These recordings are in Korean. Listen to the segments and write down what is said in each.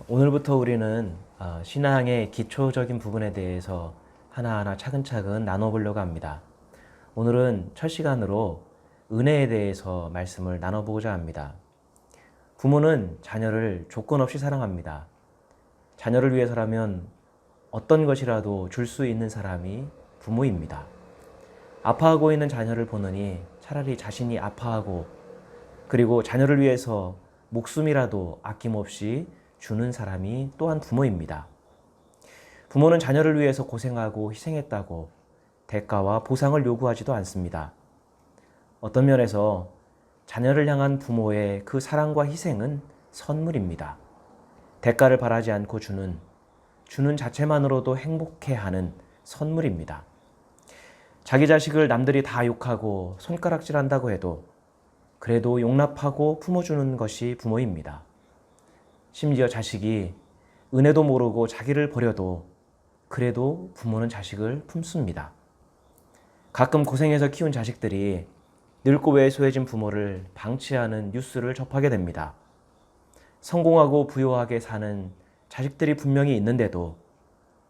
오늘부터 우리는 신앙의 기초적인 부분에 대해서 하나하나 차근차근 나눠보려고 합니다. 오늘은 첫 시간으로 은혜에 대해서 말씀을 나눠보고자 합니다. 부모는 자녀를 조건 없이 사랑합니다. 자녀를 위해서라면 어떤 것이라도 줄 수 있는 사람이 부모입니다. 아파하고 있는 자녀를 보느니 차라리 자신이 아파하고 그리고 자녀를 위해서 목숨이라도 아낌없이 주는 사람이 또한 부모입니다. 부모는 자녀를 위해서 고생하고 희생했다고 대가와 보상을 요구하지도 않습니다. 어떤 면에서 자녀를 향한 부모의 그 사랑과 희생은 선물입니다. 대가를 바라지 않고 주는 자체만으로도 행복해하는 선물입니다. 자기 자식을 남들이 다 욕하고 손가락질한다고 해도 그래도 용납하고 품어주는 것이 부모입니다. 심지어 자식이 은혜도 모르고 자기를 버려도 그래도 부모는 자식을 품습니다. 가끔 고생해서 키운 자식들이 늙고 외소해진 부모를 방치하는 뉴스를 접하게 됩니다. 성공하고 부유하게 사는 자식들이 분명히 있는데도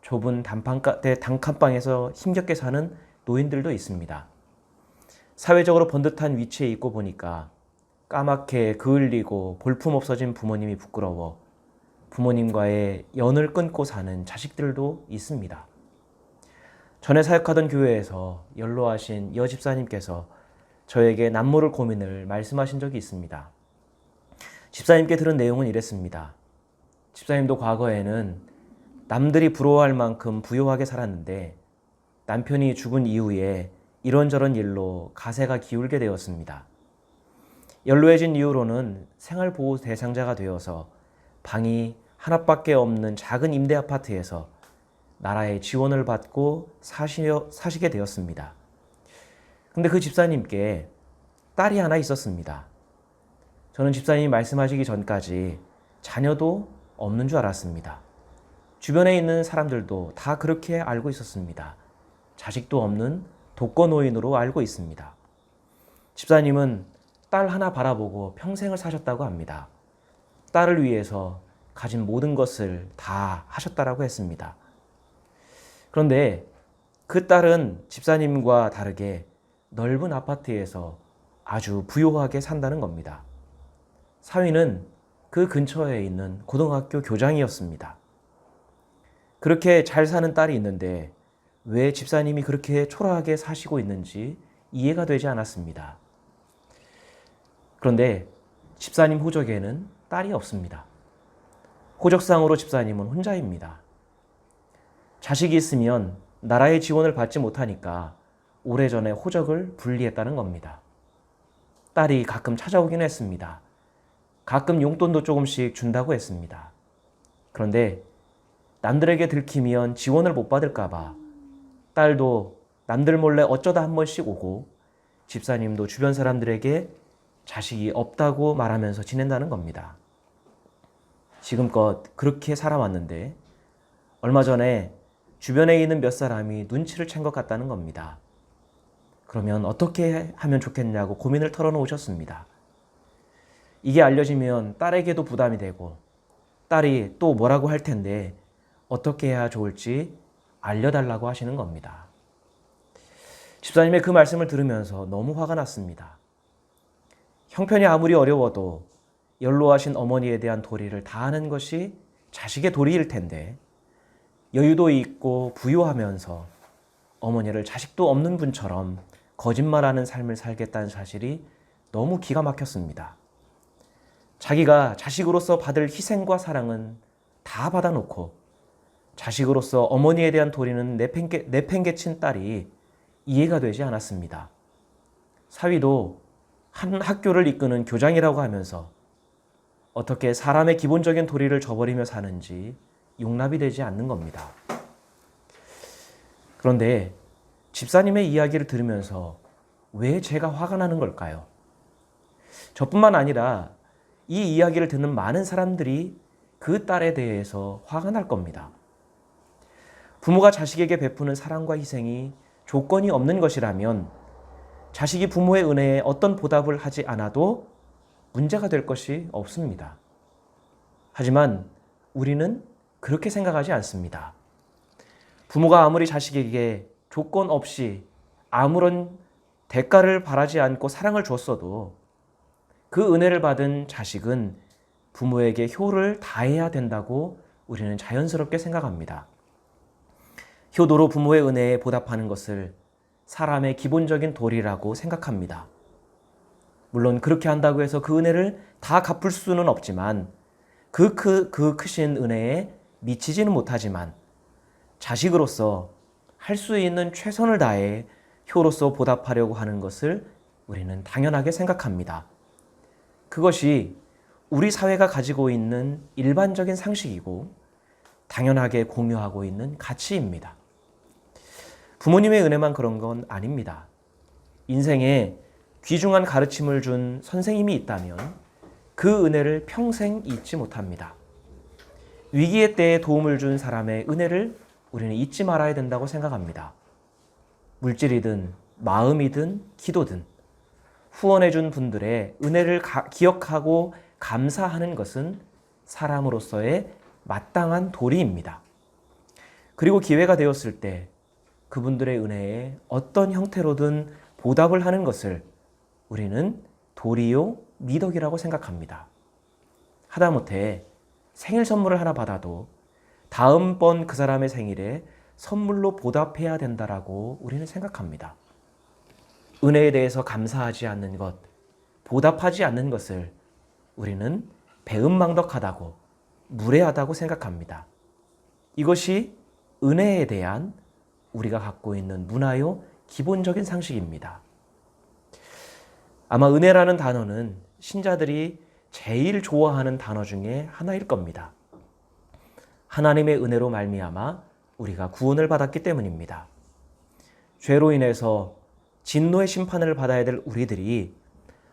좁은 단칸방에서 힘겹게 사는 노인들도 있습니다. 사회적으로 번듯한 위치에 있고 보니까 까맣게 그을리고 볼품없어진 부모님이 부끄러워 부모님과의 연을 끊고 사는 자식들도 있습니다. 전에 사역하던 교회에서 연로하신 여집사님께서 저에게 남모를 고민을 말씀하신 적이 있습니다. 집사님께 들은 내용은 이랬습니다. 집사님도 과거에는 남들이 부러워할 만큼 부유하게 살았는데 남편이 죽은 이후에 이런저런 일로 가세가 기울게 되었습니다. 연로해진 이후로는 생활보호 대상자가 되어서 방이 하나밖에 없는 작은 임대 아파트에서 나라의 지원을 받고 사시게 되었습니다. 근데 그 집사님께 딸이 하나 있었습니다. 저는 집사님이 말씀하시기 전까지 자녀도 없는 줄 알았습니다. 주변에 있는 사람들도 다 그렇게 알고 있었습니다. 자식도 없는 독거노인으로 알고 있습니다. 집사님은 딸 하나 바라보고 평생을 사셨다고 합니다. 딸을 위해서 가진 모든 것을 다 하셨다라고 했습니다. 그런데 그 딸은 집사님과 다르게 넓은 아파트에서 아주 부유하게 산다는 겁니다. 사위는 그 근처에 있는 고등학교 교장이었습니다. 그렇게 잘 사는 딸이 있는데 왜 집사님이 그렇게 초라하게 사시고 있는지 이해가 되지 않았습니다. 그런데 집사님 호적에는 딸이 없습니다. 호적상으로 집사님은 혼자입니다. 자식이 있으면 나라의 지원을 받지 못하니까 오래전에 호적을 분리했다는 겁니다. 딸이 가끔 찾아오긴 했습니다. 가끔 용돈도 조금씩 준다고 했습니다. 그런데 남들에게 들키면 지원을 못 받을까 봐 딸도 남들 몰래 어쩌다 한 번씩 오고 집사님도 주변 사람들에게 자식이 없다고 말하면서 지낸다는 겁니다. 지금껏 그렇게 살아왔는데 얼마 전에 주변에 있는 몇 사람이 눈치를 챈 것 같다는 겁니다. 그러면 어떻게 하면 좋겠냐고 고민을 털어놓으셨습니다. 이게 알려지면 딸에게도 부담이 되고 딸이 또 뭐라고 할 텐데 어떻게 해야 좋을지 알려달라고 하시는 겁니다. 집사님의 그 말씀을 들으면서 너무 화가 났습니다. 형편이 아무리 어려워도 연로하신 어머니에 대한 도리를 다하는 것이 자식의 도리일 텐데 여유도 있고 부유하면서 어머니를 자식도 없는 분처럼 거짓말하는 삶을 살겠다는 사실이 너무 기가 막혔습니다. 자기가 자식으로서 받을 희생과 사랑은 다 받아놓고 자식으로서 어머니에 대한 도리는 내팽개친 딸이 이해가 되지 않았습니다. 사위도 한 학교를 이끄는 교장이라고 하면서 어떻게 사람의 기본적인 도리를 저버리며 사는지 용납이 되지 않는 겁니다. 그런데 집사님의 이야기를 들으면서 왜 제가 화가 나는 걸까요? 저뿐만 아니라 이 이야기를 듣는 많은 사람들이 그 딸에 대해서 화가 날 겁니다. 부모가 자식에게 베푸는 사랑과 희생이 조건이 없는 것이라면 자식이 부모의 은혜에 어떤 보답을 하지 않아도 문제가 될 것이 없습니다. 하지만 우리는 그렇게 생각하지 않습니다. 부모가 아무리 자식에게 조건 없이 아무런 대가를 바라지 않고 사랑을 줬어도 그 은혜를 받은 자식은 부모에게 효를 다해야 된다고 우리는 자연스럽게 생각합니다. 효도로 부모의 은혜에 보답하는 것을 사람의 기본적인 도리라고 생각합니다. 물론 그렇게 한다고 해서 그 은혜를 다 갚을 수는 없지만 그 크신 은혜에 미치지는 못하지만 자식으로서 할 수 있는 최선을 다해 효로서 보답하려고 하는 것을 우리는 당연하게 생각합니다. 그것이 우리 사회가 가지고 있는 일반적인 상식이고 당연하게 공유하고 있는 가치입니다. 부모님의 은혜만 그런 건 아닙니다. 인생에 귀중한 가르침을 준 선생님이 있다면 그 은혜를 평생 잊지 못합니다. 위기의 때에 도움을 준 사람의 은혜를 우리는 잊지 말아야 된다고 생각합니다. 물질이든 마음이든 기도든 후원해준 분들의 은혜를 기억하고 감사하는 것은 사람으로서의 마땅한 도리입니다. 그리고 기회가 되었을 때 그분들의 은혜에 어떤 형태로든 보답을 하는 것을 우리는 도리요 미덕이라고 생각합니다. 하다못해 생일 선물을 하나 받아도 다음번 그 사람의 생일에 선물로 보답해야 된다라고 우리는 생각합니다. 은혜에 대해서 감사하지 않는 것, 보답하지 않는 것을 우리는 배은망덕하다고, 무례하다고 생각합니다. 이것이 은혜에 대한 우리가 갖고 있는 문화요 기본적인 상식입니다. 아마 은혜라는 단어는 신자들이 제일 좋아하는 단어 중에 하나일 겁니다. 하나님의 은혜로 말미암아 우리가 구원을 받았기 때문입니다. 죄로 인해서 진노의 심판을 받아야 될 우리들이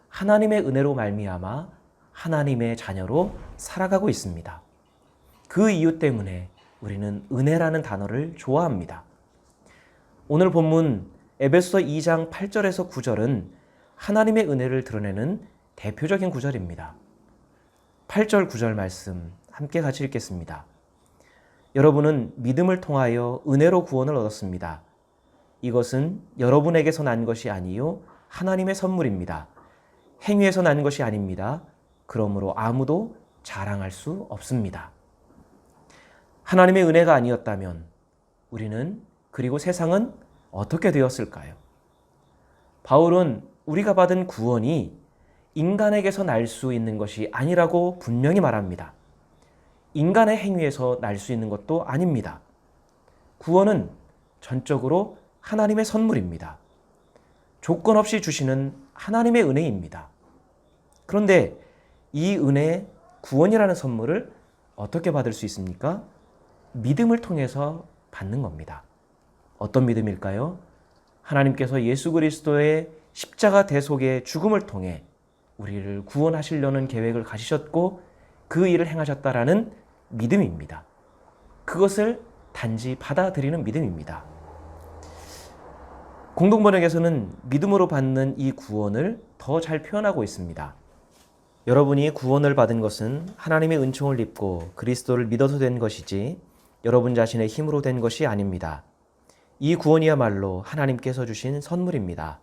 하나님의 은혜로 말미암아 하나님의 자녀로 살아가고 있습니다. 그 이유 때문에 우리는 은혜라는 단어를 좋아합니다. 오늘 본문 에베소서 2장 8절에서 9절은 하나님의 은혜를 드러내는 대표적인 구절입니다. 8절 9절 말씀 함께 같이 읽겠습니다. 여러분은 믿음을 통하여 은혜로 구원을 얻었습니다. 이것은 여러분에게서 난 것이 아니요 하나님의 선물입니다. 행위에서 난 것이 아닙니다. 그러므로 아무도 자랑할 수 없습니다. 하나님의 은혜가 아니었다면 우리는 그리고 세상은 어떻게 되었을까요? 바울은 우리가 받은 구원이 인간에게서 날 수 있는 것이 아니라고 분명히 말합니다. 인간의 행위에서 날 수 있는 것도 아닙니다. 구원은 전적으로 하나님의 선물입니다. 조건 없이 주시는 하나님의 은혜입니다. 그런데 이 은혜, 구원이라는 선물을 어떻게 받을 수 있습니까? 믿음을 통해서 받는 겁니다. 어떤 믿음일까요? 하나님께서 예수 그리스도의 십자가 대속의 죽음을 통해 우리를 구원하시려는 계획을 가지셨고 그 일을 행하셨다라는 믿음입니다. 그것을 단지 받아들이는 믿음입니다. 공동번역에서는 믿음으로 받는 이 구원을 더 잘 표현하고 있습니다. 여러분이 구원을 받은 것은 하나님의 은총을 입고 그리스도를 믿어서 된 것이지 여러분 자신의 힘으로 된 것이 아닙니다. 이 구원이야말로 하나님께서 주신 선물입니다.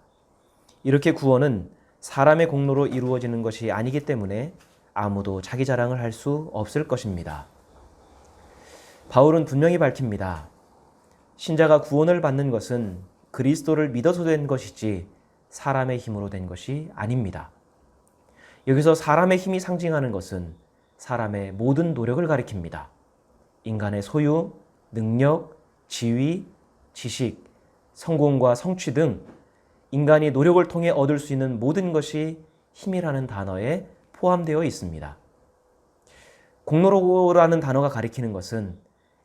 이렇게 구원은 사람의 공로로 이루어지는 것이 아니기 때문에 아무도 자기 자랑을 할 수 없을 것입니다. 바울은 분명히 밝힙니다. 신자가 구원을 받는 것은 그리스도를 믿어서 된 것이지 사람의 힘으로 된 것이 아닙니다. 여기서 사람의 힘이 상징하는 것은 사람의 모든 노력을 가리킵니다. 인간의 소유, 능력, 지위, 지식, 성공과 성취 등 인간이 노력을 통해 얻을 수 있는 모든 것이 힘이라는 단어에 포함되어 있습니다. 공로라는 단어가 가리키는 것은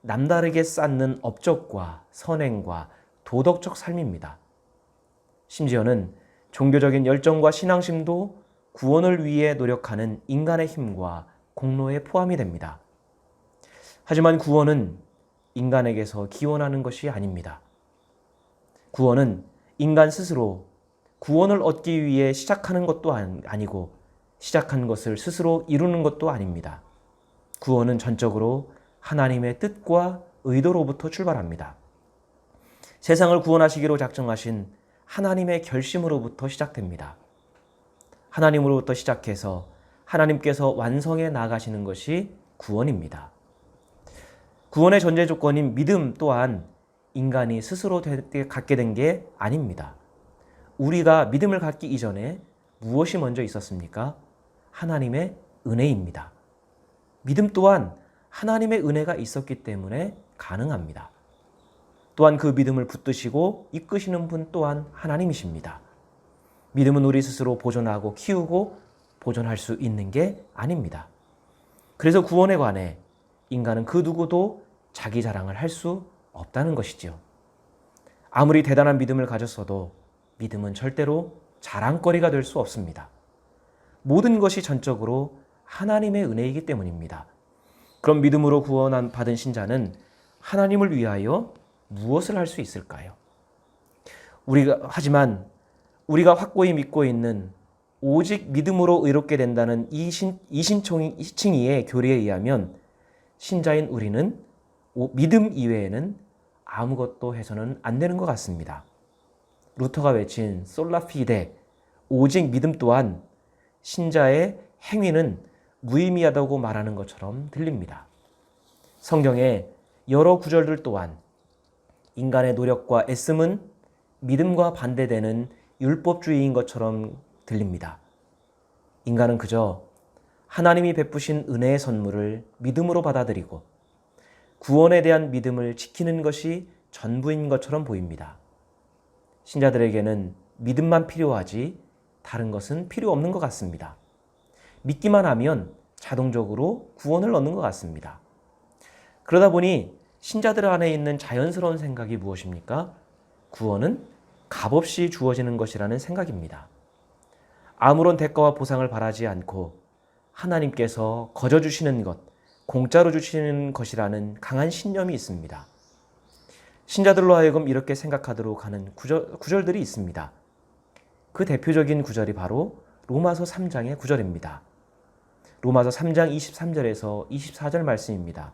남다르게 쌓는 업적과 선행과 도덕적 삶입니다. 심지어는 종교적인 열정과 신앙심도 구원을 위해 노력하는 인간의 힘과 공로에 포함이 됩니다. 하지만 구원은 인간에게서 기원하는 것이 아닙니다. 구원은 인간 스스로 구원을 얻기 위해 시작하는 것도 아니고 시작한 것을 스스로 이루는 것도 아닙니다. 구원은 전적으로 하나님의 뜻과 의도로부터 출발합니다. 세상을 구원하시기로 작정하신 하나님의 결심으로부터 시작됩니다. 하나님으로부터 시작해서 하나님께서 완성해 나가시는 것이 구원입니다. 구원의 전제 조건인 믿음 또한 인간이 스스로 갖게 된 게 아닙니다. 우리가 믿음을 갖기 이전에 무엇이 먼저 있었습니까? 하나님의 은혜입니다. 믿음 또한 하나님의 은혜가 있었기 때문에 가능합니다. 또한 그 믿음을 붙드시고 이끄시는 분 또한 하나님이십니다. 믿음은 우리 스스로 보존하고 키우고 보존할 수 있는 게 아닙니다. 그래서 구원에 관해 인간은 그 누구도 자기 자랑을 할 수 없다는 것이지요. 아무리 대단한 믿음을 가졌어도 믿음은 절대로 자랑거리가 될 수 없습니다. 모든 것이 전적으로 하나님의 은혜이기 때문입니다. 그럼 믿음으로 받은 신자는 하나님을 위하여 무엇을 할 수 있을까요? 하지만 우리가 확고히 믿고 있는 오직 믿음으로 의롭게 된다는 이신칭의의 교리에 의하면 신자인 우리는 믿음 이외에는 아무것도 해서는 안 되는 것 같습니다. 루터가 외친 솔라 피데, 오직 믿음 또한 신자의 행위는 무의미하다고 말하는 것처럼 들립니다. 성경의 여러 구절들 또한 인간의 노력과 애씀은 믿음과 반대되는 율법주의인 것처럼 들립니다. 인간은 그저 하나님이 베푸신 은혜의 선물을 믿음으로 받아들이고 구원에 대한 믿음을 지키는 것이 전부인 것처럼 보입니다. 신자들에게는 믿음만 필요하지 다른 것은 필요 없는 것 같습니다. 믿기만 하면 자동적으로 구원을 얻는 것 같습니다. 그러다 보니 신자들 안에 있는 자연스러운 생각이 무엇입니까? 구원은 값없이 주어지는 것이라는 생각입니다. 아무런 대가와 보상을 바라지 않고 하나님께서 거저 주시는 것, 공짜로 주시는 것이라는 강한 신념이 있습니다. 신자들로 하여금 이렇게 생각하도록 하는 구절들이 있습니다. 그 대표적인 구절이 바로 로마서 3장의 구절입니다. 로마서 3장 23절에서 24절 말씀입니다.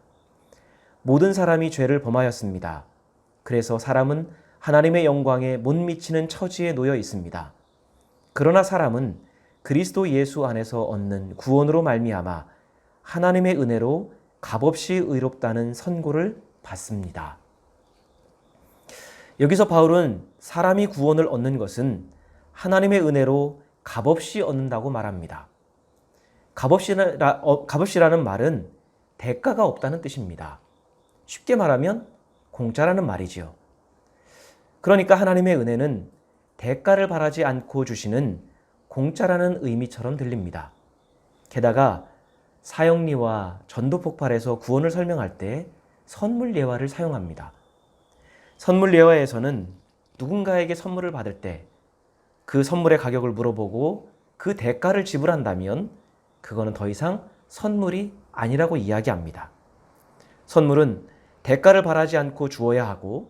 모든 사람이 죄를 범하였습니다. 그래서 사람은 하나님의 영광에 못 미치는 처지에 놓여 있습니다. 그러나 사람은 그리스도 예수 안에서 얻는 구원으로 말미암아 하나님의 은혜로 값없이 의롭다는 선고를 받습니다. 여기서 바울은 사람이 구원을 얻는 것은 하나님의 은혜로 값없이 얻는다고 말합니다. 값없이라는 말은 대가가 없다는 뜻입니다. 쉽게 말하면 공짜라는 말이지요. 그러니까 하나님의 은혜는 대가를 바라지 않고 주시는 공짜라는 의미처럼 들립니다. 게다가 사형리와 전도폭발에서 구원을 설명할 때 선물 예화를 사용합니다. 선물 예화에서는 누군가에게 선물을 받을 때 그 선물의 가격을 물어보고 그 대가를 지불한다면 그거는 더 이상 선물이 아니라고 이야기합니다. 선물은 대가를 바라지 않고 주어야 하고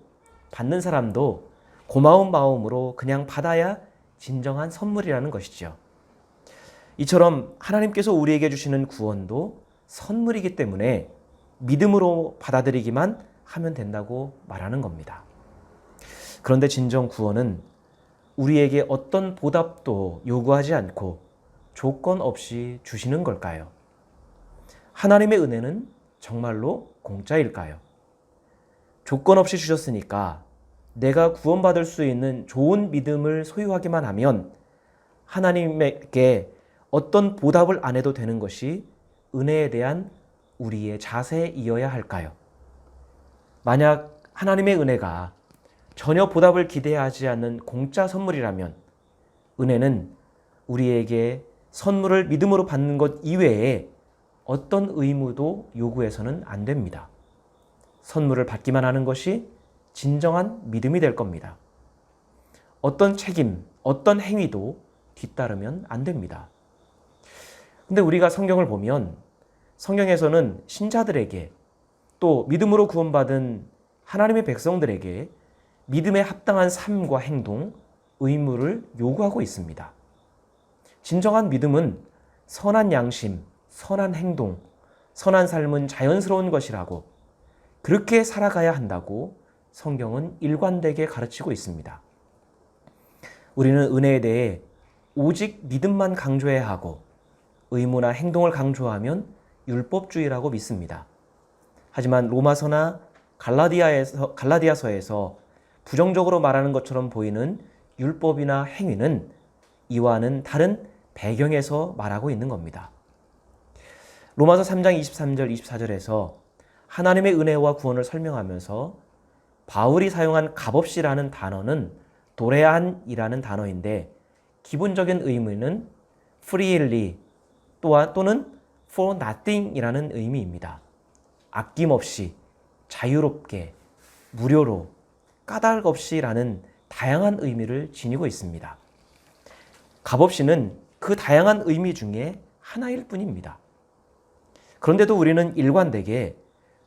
받는 사람도 고마운 마음으로 그냥 받아야 진정한 선물이라는 것이죠. 이처럼 하나님께서 우리에게 주시는 구원도 선물이기 때문에 믿음으로 받아들이기만 하면 된다고 말하는 겁니다. 그런데 진정 구원은 우리에게 어떤 보답도 요구하지 않고 조건 없이 주시는 걸까요? 하나님의 은혜는 정말로 공짜일까요? 조건 없이 주셨으니까 내가 구원받을 수 있는 좋은 믿음을 소유하기만 하면 하나님에게 어떤 보답을 안 해도 되는 것이 은혜에 대한 우리의 자세이어야 할까요? 만약 하나님의 은혜가 전혀 보답을 기대하지 않는 공짜 선물이라면 은혜는 우리에게 선물을 믿음으로 받는 것 이외에 어떤 의무도 요구해서는 안 됩니다. 선물을 받기만 하는 것이 진정한 믿음이 될 겁니다. 어떤 책임, 어떤 행위도 뒤따르면 안 됩니다. 근데 우리가 성경을 보면 성경에서는 신자들에게 또 믿음으로 구원받은 하나님의 백성들에게 믿음에 합당한 삶과 행동, 의무를 요구하고 있습니다. 진정한 믿음은 선한 양심, 선한 행동, 선한 삶은 자연스러운 것이라고, 그렇게 살아가야 한다고 성경은 일관되게 가르치고 있습니다. 우리는 은혜에 대해 오직 믿음만 강조해야 하고 의무나 행동을 강조하면 율법주의라고 믿습니다. 하지만 로마서나 갈라디아서에서 부정적으로 말하는 것처럼 보이는 율법이나 행위는 이와는 다른 배경에서 말하고 있는 겁니다. 로마서 3장 23절 24절에서 하나님의 은혜와 구원을 설명하면서 바울이 사용한 값없이라는 단어는 도레안이라는 단어인데 기본적인 의미는 freely 또는 for nothing이라는 의미입니다. 아낌없이, 자유롭게, 무료로, 까닭 없이라는 다양한 의미를 지니고 있습니다. 값없이는 그 다양한 의미 중에 하나일 뿐입니다. 그런데도 우리는 일관되게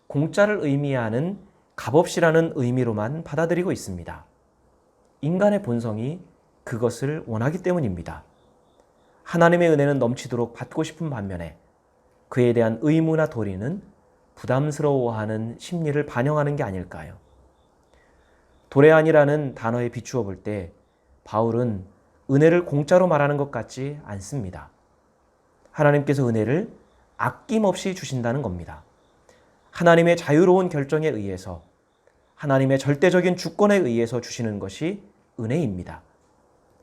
공짜를 의미하는 값없이라는 의미로만 받아들이고 있습니다. 인간의 본성이 그것을 원하기 때문입니다. 하나님의 은혜는 넘치도록 받고 싶은 반면에 그에 대한 의무나 도리는 부담스러워하는 심리를 반영하는 게 아닐까요? 도레안이라는 단어에 비추어 볼 때 바울은 은혜를 공짜로 말하는 것 같지 않습니다. 하나님께서 은혜를 아낌없이 주신다는 겁니다. 하나님의 자유로운 결정에 의해서, 하나님의 절대적인 주권에 의해서 주시는 것이 은혜입니다.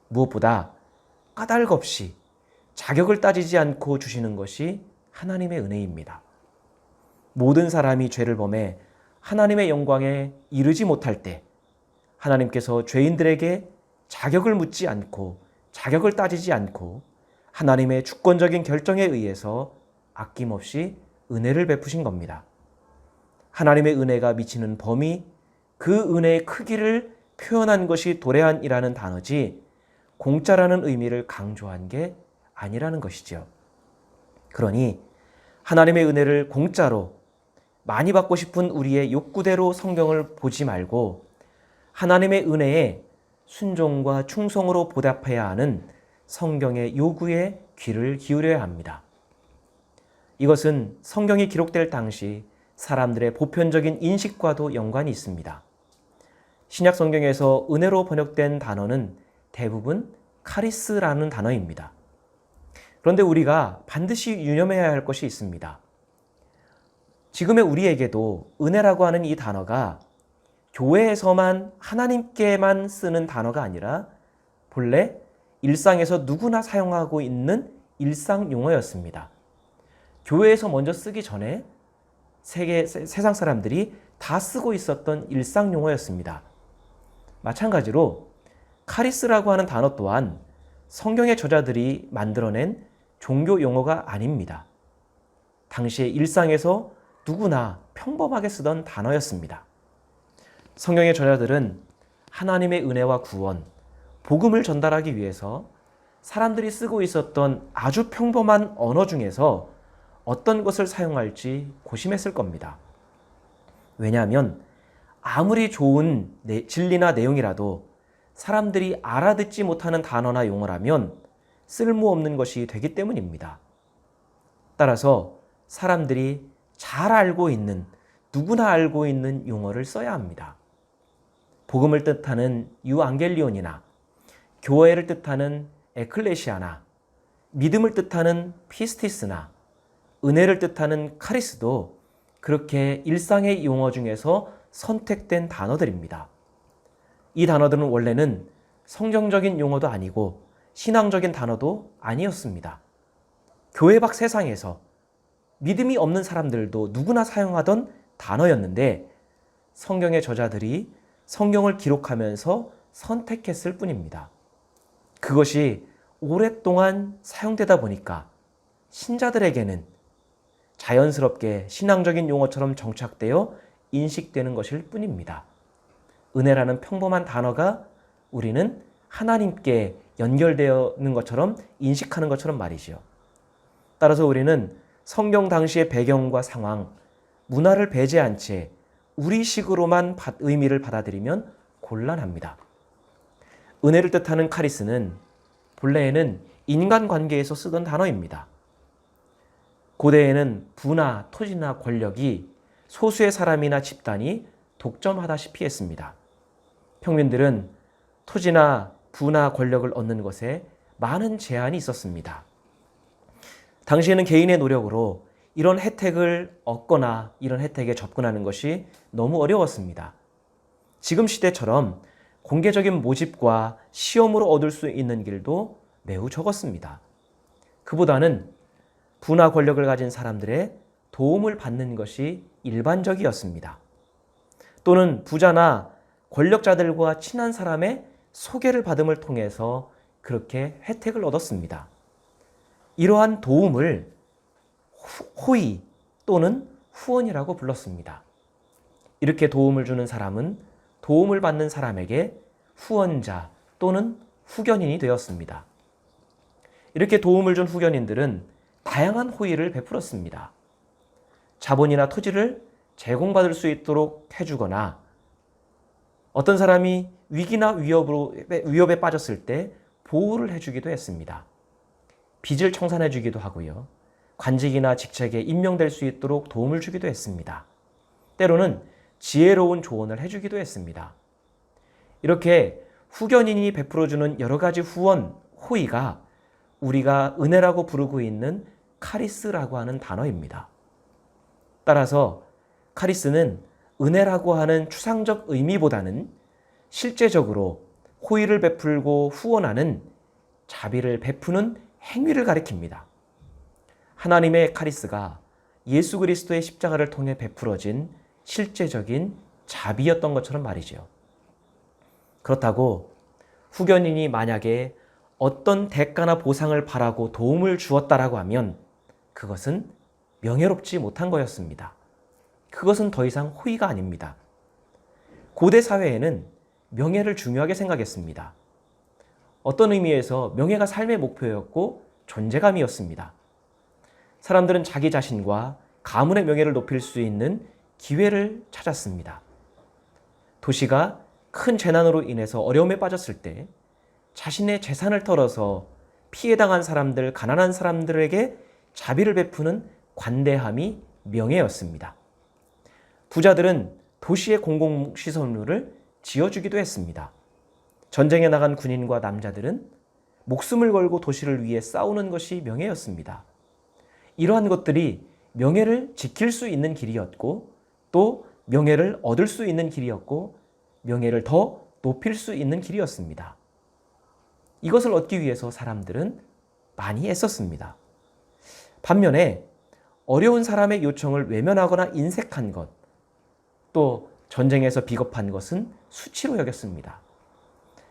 무엇보다 까닭 없이 자격을 따지지 않고 주시는 것이 하나님의 은혜입니다. 모든 사람이 죄를 범해 하나님의 영광에 이르지 못할 때 하나님께서 죄인들에게 자격을 묻지 않고 자격을 따지지 않고 하나님의 주권적인 결정에 의해서 아낌없이 은혜를 베푸신 겁니다. 하나님의 은혜가 미치는 범위, 그 은혜의 크기를 표현한 것이 도레안이라는 단어지 공짜라는 의미를 강조한 게 아니라는 것이지요. 그러니 하나님의 은혜를 공짜로 많이 받고 싶은 우리의 욕구대로 성경을 보지 말고 하나님의 은혜에 순종과 충성으로 보답해야 하는 성경의 요구에 귀를 기울여야 합니다. 이것은 성경이 기록될 당시 사람들의 보편적인 인식과도 연관이 있습니다. 신약 성경에서 은혜로 번역된 단어는 대부분 카리스라는 단어입니다. 그런데 우리가 반드시 유념해야 할 것이 있습니다. 지금의 우리에게도 은혜라고 하는 이 단어가 교회에서만 하나님께만 쓰는 단어가 아니라 본래 일상에서 누구나 사용하고 있는 일상 용어였습니다. 교회에서 먼저 쓰기 전에 세상 사람들이 다 쓰고 있었던 일상 용어였습니다. 마찬가지로 카리스라고 하는 단어 또한 성경의 저자들이 만들어낸 종교 용어가 아닙니다. 당시의 일상에서 누구나 평범하게 쓰던 단어였습니다. 성경의 저자들은 하나님의 은혜와 구원, 복음을 전달하기 위해서 사람들이 쓰고 있었던 아주 평범한 언어 중에서 어떤 것을 사용할지 고심했을 겁니다. 왜냐하면 아무리 좋은 진리나 내용이라도 사람들이 알아듣지 못하는 단어나 용어라면 쓸모없는 것이 되기 때문입니다. 따라서 사람들이 잘 알고 있는, 누구나 알고 있는 용어를 써야 합니다. 복음을 뜻하는 유앙겔리온이나 교회를 뜻하는 에클레시아나 믿음을 뜻하는 피스티스나 은혜를 뜻하는 카리스도 그렇게 일상의 용어 중에서 선택된 단어들입니다. 이 단어들은 원래는 성경적인 용어도 아니고 신앙적인 단어도 아니었습니다. 교회 밖 세상에서 믿음이 없는 사람들도 누구나 사용하던 단어였는데 성경의 저자들이 성경을 기록하면서 선택했을 뿐입니다. 그것이 오랫동안 사용되다 보니까 신자들에게는 자연스럽게 신앙적인 용어처럼 정착되어 인식되는 것일 뿐입니다. 은혜라는 평범한 단어가 우리는 하나님께 연결되어 있는 것처럼 인식하는 것처럼 말이죠. 따라서 우리는 성경 당시의 배경과 상황, 문화를 배제한 채 우리식으로만 의미를 받아들이면 곤란합니다. 은혜를 뜻하는 카리스는 본래에는 인간관계에서 쓰던 단어입니다. 고대에는 부나 토지나 권력이 소수의 사람이나 집단이 독점하다시피 했습니다. 평민들은 토지나 부나 권력을 얻는 것에 많은 제한이 있었습니다. 당시에는 개인의 노력으로 이런 혜택을 얻거나 이런 혜택에 접근하는 것이 너무 어려웠습니다. 지금 시대처럼 공개적인 모집과 시험으로 얻을 수 있는 길도 매우 적었습니다. 그보다는 부나 권력을 가진 사람들의 도움을 받는 것이 일반적이었습니다. 또는 부자나 권력자들과 친한 사람의 소개를 받음을 통해서 그렇게 혜택을 얻었습니다. 이러한 도움을 호의 또는 후원이라고 불렀습니다. 이렇게 도움을 주는 사람은 도움을 받는 사람에게 후원자 또는 후견인이 되었습니다. 이렇게 도움을 준 후견인들은 다양한 호의를 베풀었습니다. 자본이나 토지를 제공받을 수 있도록 해주거나 어떤 사람이 위기나 위협에 빠졌을 때 보호를 해주기도 했습니다. 빚을 청산해주기도 하고요. 관직이나 직책에 임명될 수 있도록 도움을 주기도 했습니다. 때로는 지혜로운 조언을 해주기도 했습니다. 이렇게 후견인이 베풀어주는 여러 가지 후원, 호의가 우리가 은혜라고 부르고 있는 카리스라고 하는 단어입니다. 따라서 카리스는 은혜라고 하는 추상적 의미보다는 실제적으로 호의를 베풀고 후원하는 자비를 베푸는 행위를 가리킵니다. 하나님의 카리스가 예수 그리스도의 십자가를 통해 베풀어진 실제적인 자비였던 것처럼 말이죠. 그렇다고 후견인이 만약에 어떤 대가나 보상을 바라고 도움을 주었다라고 하면 그것은 명예롭지 못한 거였습니다. 그것은 더 이상 호의가 아닙니다. 고대 사회에는 명예를 중요하게 생각했습니다. 어떤 의미에서 명예가 삶의 목표였고 존재감이었습니다. 사람들은 자기 자신과 가문의 명예를 높일 수 있는 기회를 찾았습니다. 도시가 큰 재난으로 인해서 어려움에 빠졌을 때 자신의 재산을 털어서 피해당한 사람들, 가난한 사람들에게 자비를 베푸는 관대함이 명예였습니다. 부자들은 도시의 공공시설물을 지어주기도 했습니다. 전쟁에 나간 군인과 남자들은 목숨을 걸고 도시를 위해 싸우는 것이 명예였습니다. 이러한 것들이 명예를 지킬 수 있는 길이었고 또 명예를 얻을 수 있는 길이었고 명예를 더 높일 수 있는 길이었습니다. 이것을 얻기 위해서 사람들은 많이 애썼습니다. 반면에 어려운 사람의 요청을 외면하거나 인색한 것, 또 전쟁에서 비겁한 것은 수치로 여겼습니다.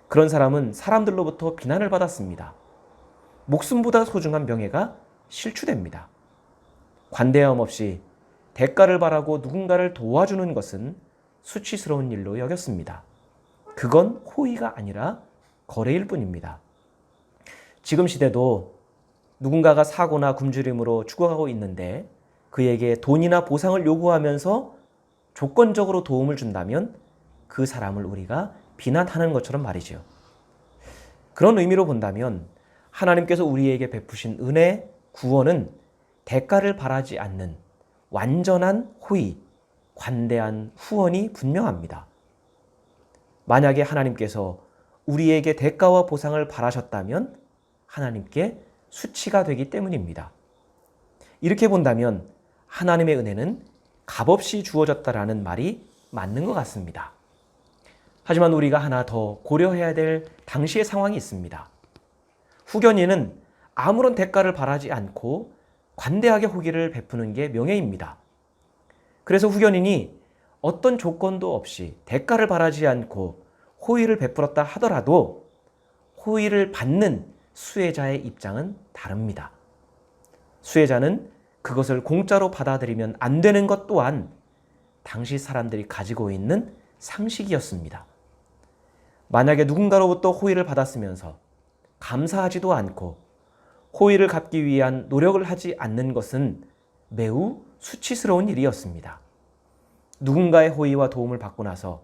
그런 사람은 사람들로부터 비난을 받았습니다. 목숨보다 소중한 명예가 실추됩니다. 관대함 없이 대가를 바라고 누군가를 도와주는 것은 수치스러운 일로 여겼습니다. 그건 호의가 아니라 거래일 뿐입니다. 지금 시대도 누군가가 사고나 굶주림으로 죽어가고 있는데 그에게 돈이나 보상을 요구하면서 조건적으로 도움을 준다면 그 사람을 우리가 비난하는 것처럼 말이죠. 그런 의미로 본다면 하나님께서 우리에게 베푸신 은혜, 구원은 대가를 바라지 않는 완전한 호의, 관대한 후원이 분명합니다. 만약에 하나님께서 우리에게 대가와 보상을 바라셨다면 하나님께 수치가 되기 때문입니다. 이렇게 본다면 하나님의 은혜는 값없이 주어졌다라는 말이 맞는 것 같습니다. 하지만 우리가 하나 더 고려해야 될 당시의 상황이 있습니다. 후견인은 아무런 대가를 바라지 않고 관대하게 호의를 베푸는 게 명예입니다. 그래서 후견인이 어떤 조건도 없이 대가를 바라지 않고 호의를 베풀었다 하더라도 호의를 받는 수혜자의 입장은 다릅니다. 수혜자는 그것을 공짜로 받아들이면 안 되는 것 또한 당시 사람들이 가지고 있는 상식이었습니다. 만약에 누군가로부터 호의를 받았으면서 감사하지도 않고 호의를 갚기 위한 노력을 하지 않는 것은 매우 수치스러운 일이었습니다. 누군가의 호의와 도움을 받고 나서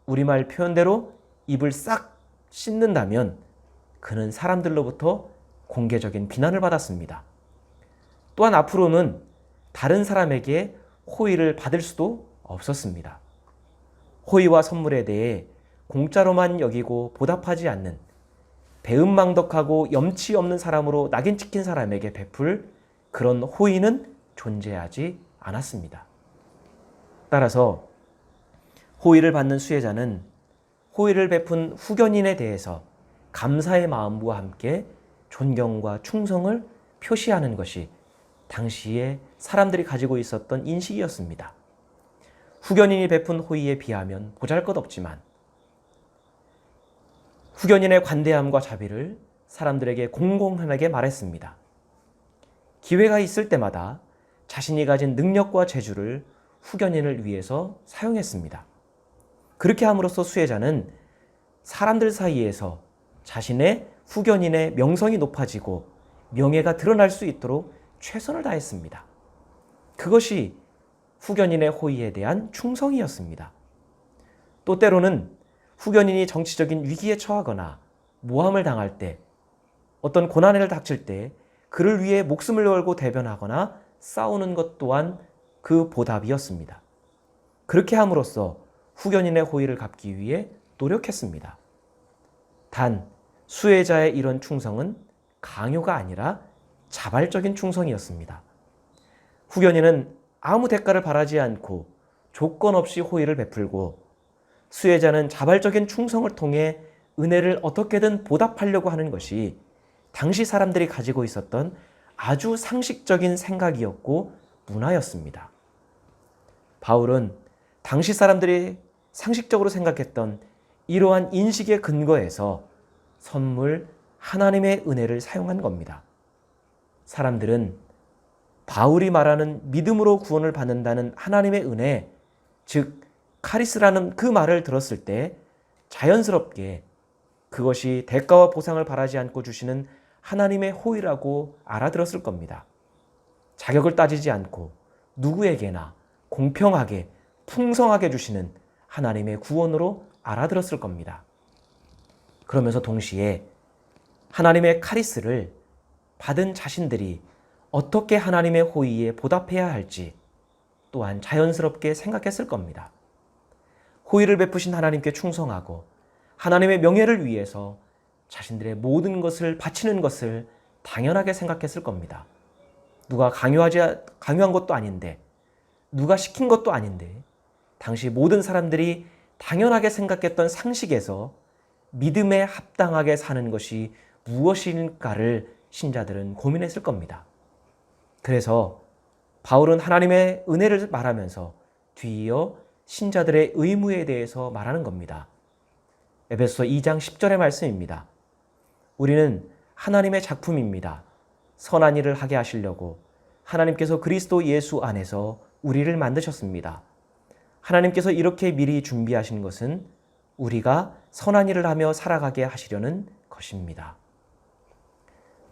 우리말 표현대로 입을 싹 씻는다면 그는 사람들로부터 공개적인 비난을 받았습니다. 또한 앞으로는 다른 사람에게 호의를 받을 수도 없었습니다. 호의와 선물에 대해 공짜로만 여기고 보답하지 않는 배은망덕하고 염치 없는 사람으로 낙인 찍힌 사람에게 베풀 그런 호의는 존재하지 않았습니다. 따라서 호의를 받는 수혜자는 호의를 베푼 후견인에 대해서 감사의 마음과 함께 존경과 충성을 표시하는 것이 당시에 사람들이 가지고 있었던 인식이었습니다. 후견인이 베푼 호의에 비하면 보잘것없지만 후견인의 관대함과 자비를 사람들에게 공공연하게 말했습니다. 기회가 있을 때마다 자신이 가진 능력과 재주를 후견인을 위해서 사용했습니다. 그렇게 함으로써 수혜자는 사람들 사이에서 자신의 후견인의 명성이 높아지고 명예가 드러날 수 있도록 최선을 다했습니다. 그것이 후견인의 호의에 대한 충성이었습니다. 또 때로는 후견인이 정치적인 위기에 처하거나 모함을 당할 때, 어떤 고난을 닥칠 때 그를 위해 목숨을 걸고 대변하거나 싸우는 것 또한 그 보답이었습니다. 그렇게 함으로써 후견인의 호의를 갚기 위해 노력했습니다. 단, 수혜자의 이런 충성은 강요가 아니라 자발적인 충성이었습니다. 후견인은 아무 대가를 바라지 않고 조건 없이 호의를 베풀고, 수혜자는 자발적인 충성을 통해 은혜를 어떻게든 보답하려고 하는 것이 당시 사람들이 가지고 있었던 아주 상식적인 생각이었고 문화였습니다. 바울은 당시 사람들이 상식적으로 생각했던 이러한 인식의 근거에서 선물, 하나님의 은혜를 사용한 겁니다. 사람들은 바울이 말하는 믿음으로 구원을 받는다는 하나님의 은혜, 즉 카리스라는 그 말을 들었을 때 자연스럽게 그것이 대가와 보상을 바라지 않고 주시는 하나님의 호의라고 알아들었을 겁니다. 자격을 따지지 않고 누구에게나 공평하게 풍성하게 주시는 하나님의 구원으로 알아들었을 겁니다. 그러면서 동시에 하나님의 카리스를 받은 자신들이 어떻게 하나님의 호의에 보답해야 할지 또한 자연스럽게 생각했을 겁니다. 호의를 베푸신 하나님께 충성하고 하나님의 명예를 위해서 자신들의 모든 것을 바치는 것을 당연하게 생각했을 겁니다. 누가 강요한 것도 아닌데, 누가 시킨 것도 아닌데, 당시 모든 사람들이 당연하게 생각했던 상식에서 믿음에 합당하게 사는 것이 무엇일까를 신자들은 고민했을 겁니다. 그래서 바울은 하나님의 은혜를 말하면서 뒤이어 신자들의 의무에 대해서 말하는 겁니다. 에베소서 2장 10절의 말씀입니다. 우리는 하나님의 작품입니다. 선한 일을 하게 하시려고 하나님께서 그리스도 예수 안에서 우리를 만드셨습니다. 하나님께서 이렇게 미리 준비하신 것은 우리가 선한 일을 하며 살아가게 하시려는 것입니다.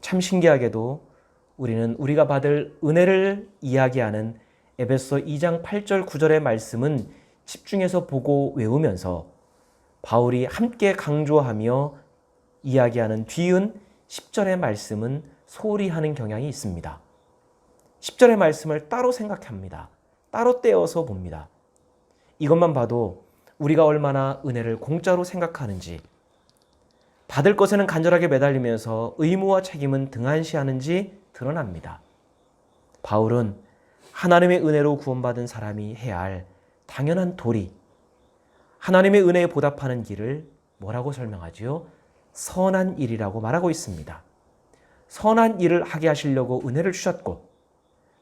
참 신기하게도 우리는 우리가 받을 은혜를 이야기하는 에베소서 2장 8절 9절의 말씀은 집중해서 보고 외우면서 바울이 함께 강조하며 이야기하는 뒤은 10절의 말씀은 소홀히 하는 경향이 있습니다. 10절의 말씀을 따로 생각합니다. 따로 떼어서 봅니다. 이것만 봐도 우리가 얼마나 은혜를 공짜로 생각하는지, 받을 것에는 간절하게 매달리면서 의무와 책임은 등한시하는지 드러납니다. 바울은 하나님의 은혜로 구원받은 사람이 해야 할 당연한 도리, 하나님의 은혜에 보답하는 길을 뭐라고 설명하지요? 선한 일이라고 말하고 있습니다. 선한 일을 하게 하시려고 은혜를 주셨고,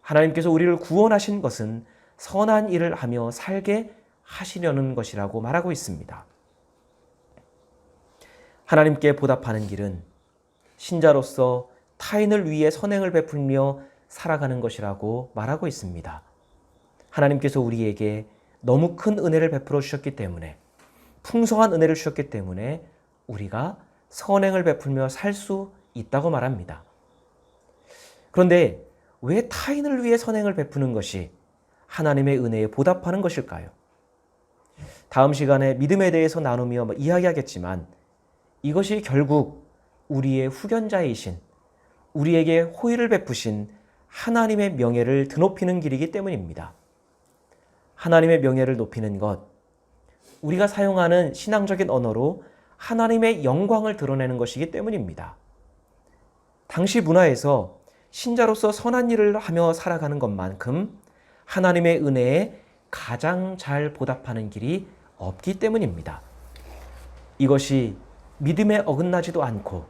하나님께서 우리를 구원하신 것은 선한 일을 하며 살게 하시려는 것이라고 말하고 있습니다. 하나님께 보답하는 길은 신자로서 타인을 위해 선행을 베풀며 살아가는 것이라고 말하고 있습니다. 하나님께서 우리에게 너무 큰 은혜를 베풀어 주셨기 때문에, 풍성한 은혜를 주셨기 때문에 우리가 선행을 베풀며 살 수 있다고 말합니다. 그런데 왜 타인을 위해 선행을 베푸는 것이 하나님의 은혜에 보답하는 것일까요? 다음 시간에 믿음에 대해서 나누며 이야기하겠지만 이것이 결국 우리의 후견자이신, 우리에게 호의를 베푸신 하나님의 명예를 드높이는 길이기 때문입니다. 하나님의 명예를 높이는 것, 우리가 사용하는 신앙적인 언어로 하나님의 영광을 드러내는 것이기 때문입니다. 당시 문화에서 신자로서 선한 일을 하며 살아가는 것만큼 하나님의 은혜에 가장 잘 보답하는 길이 없기 때문입니다. 이것이 믿음에 어긋나지도 않고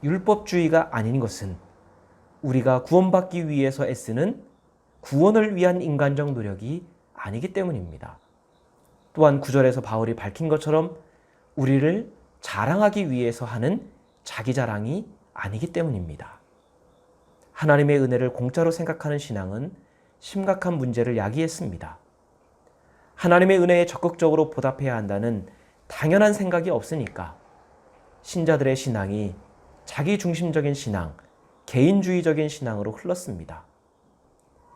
율법주의가 아닌 것은 우리가 구원받기 위해서 애쓰는 구원을 위한 인간적 노력이 아니기 때문입니다. 또한 9절에서 바울이 밝힌 것처럼 우리를 자랑하기 위해서 하는 자기 자랑이 아니기 때문입니다. 하나님의 은혜를 공짜로 생각하는 신앙은 심각한 문제를 야기했습니다. 하나님의 은혜에 적극적으로 보답해야 한다는 당연한 생각이 없으니까 신자들의 신앙이 자기중심적인 신앙, 개인주의적인 신앙으로 흘렀습니다.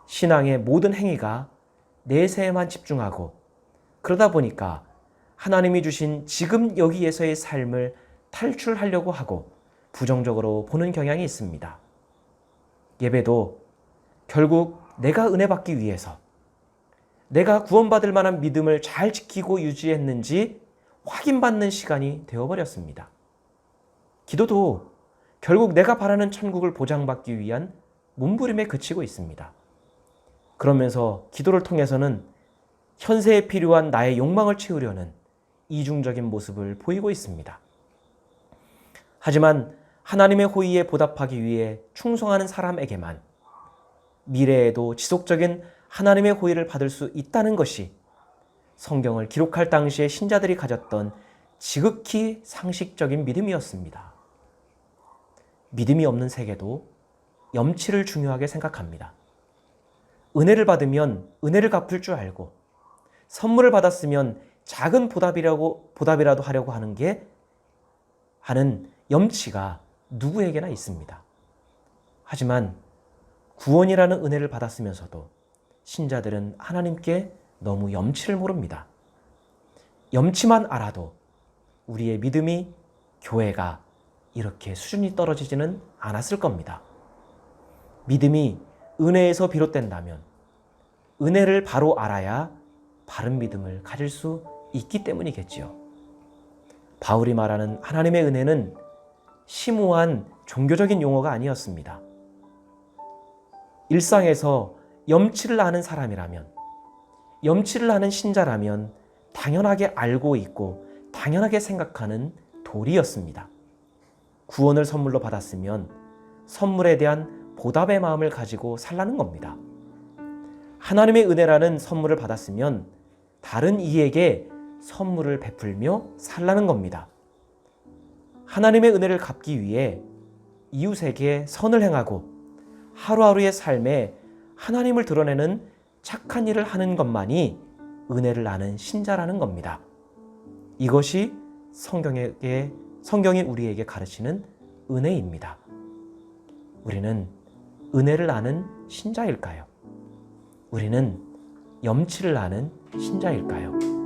신앙의 모든 행위가 내세에만 집중하고 그러다 보니까 하나님이 주신 지금 여기에서의 삶을 탈출하려고 하고 부정적으로 보는 경향이 있습니다. 예배도 결국 내가 은혜 받기 위해서 내가 구원받을 만한 믿음을 잘 지키고 유지했는지 확인받는 시간이 되어버렸습니다. 기도도 결국 내가 바라는 천국을 보장받기 위한 몸부림에 그치고 있습니다. 그러면서 기도를 통해서는 현세에 필요한 나의 욕망을 채우려는 이중적인 모습을 보이고 있습니다. 하지만 하나님의 호의에 보답하기 위해 충성하는 사람에게만 미래에도 지속적인 하나님의 호의를 받을 수 있다는 것이 성경을 기록할 당시에 신자들이 가졌던 지극히 상식적인 믿음이었습니다. 믿음이 없는 세계도 염치를 중요하게 생각합니다. 은혜를 받으면 은혜를 갚을 줄 알고 선물을 받았으면 작은 보답이라도 하려고 하는 염치가 누구에게나 있습니다. 하지만 구원이라는 은혜를 받았으면서도 신자들은 하나님께 너무 염치를 모릅니다. 염치만 알아도 우리의 믿음이, 교회가 이렇게 수준이 떨어지지는 않았을 겁니다. 믿음이 은혜에서 비롯된다면 은혜를 바로 알아야 바른 믿음을 가질 수 있기 때문이겠지요. 바울이 말하는 하나님의 은혜는 심오한 종교적인 용어가 아니었습니다. 일상에서 염치를 아는 사람이라면, 염치를 아는 신자라면 당연하게 알고 있고 당연하게 생각하는 도리였습니다. 구원을 선물로 받았으면 선물에 대한 보답의 마음을 가지고 살라는 겁니다. 하나님의 은혜라는 선물을 받았으면 다른 이에게 선물을 베풀며 살라는 겁니다. 하나님의 은혜를 갚기 위해 이웃에게 선을 행하고 하루하루의 삶에 하나님을 드러내는 착한 일을 하는 것만이 은혜를 아는 신자라는 겁니다. 이것이 성경이 우리에게 가르치는 은혜입니다. 우리는 은혜를 아는 신자일까요? 우리는 염치를 아는 신자일까요?